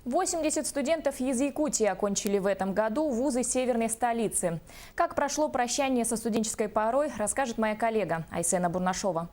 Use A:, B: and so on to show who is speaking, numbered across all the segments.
A: 80 студентов из Якутии окончили в этом году вузы северной столицы. Как прошло прощание со студенческой порой, расскажет моя коллега Айсена Бурнашова.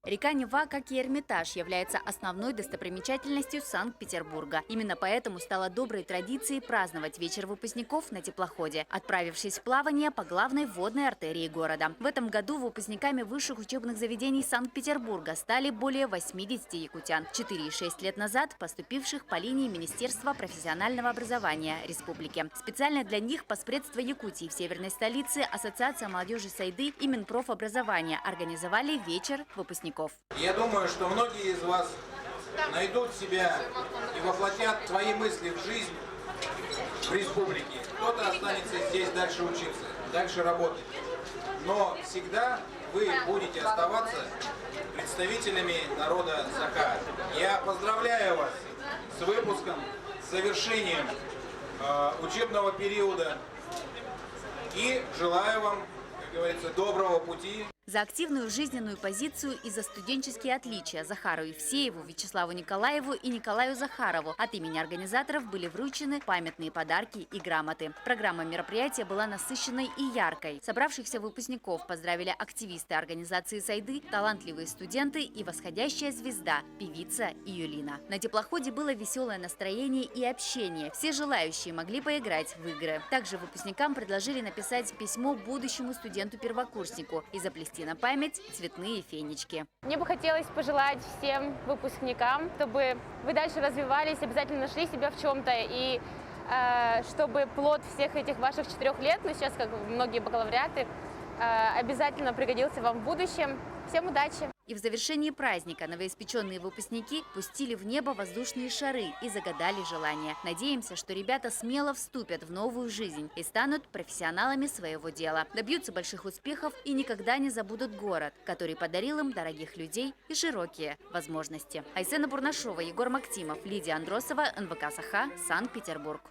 B: Река Нева, как и Эрмитаж, является основной достопримечательностью Санкт-Петербурга. Именно поэтому стало доброй традицией праздновать вечер выпускников на теплоходе, отправившись в плавание по главной водной артерии города. В этом году выпускниками высших учебных заведений Санкт-Петербурга стали более 80 якутян, 4,6 лет назад поступивших по линии Министерства профессионального образования Республики. Специально для них по средству Якутии в северной столице Ассоциация молодежи Сайды и Минпрофобразования организовали вечер выпускников.
C: Я думаю, что многие из вас найдут себя и воплотят свои мысли в жизнь в республике. Кто-то останется здесь дальше учиться, дальше работать. Но всегда вы будете оставаться представителями народа Саха. Я поздравляю вас с выпуском, с завершением учебного периода и желаю вам, как говорится, доброго пути.
B: За активную жизненную позицию и за студенческие отличия Захару Евсееву, Вячеславу Николаеву и Николаю Захарову от имени организаторов были вручены памятные подарки и грамоты. Программа мероприятия была насыщенной и яркой. Собравшихся выпускников поздравили активисты организации Сайды, талантливые студенты и восходящая звезда, певица Юлина. На теплоходе было веселое настроение и общение. Все желающие могли поиграть в игры. Также выпускникам предложили написать письмо будущему студенту-первокурснику и заплести на память цветные фенечки.
D: Мне бы хотелось пожелать всем выпускникам, чтобы вы дальше развивались, обязательно нашли себя в чем-то, и чтобы плод всех этих ваших 4 лет, ну сейчас как многие бакалавриаты, обязательно пригодился вам в будущем. Всем удачи!
B: И в завершении праздника новоиспеченные выпускники пустили в небо воздушные шары и загадали желания. Надеемся, что ребята смело вступят в новую жизнь и станут профессионалами своего дела, добьются больших успехов и никогда не забудут город, который подарил им дорогих людей и широкие возможности. Айсена Бурнашова, Егор Мактимов, Лидия Андросова, НВК Саха, Санкт-Петербург.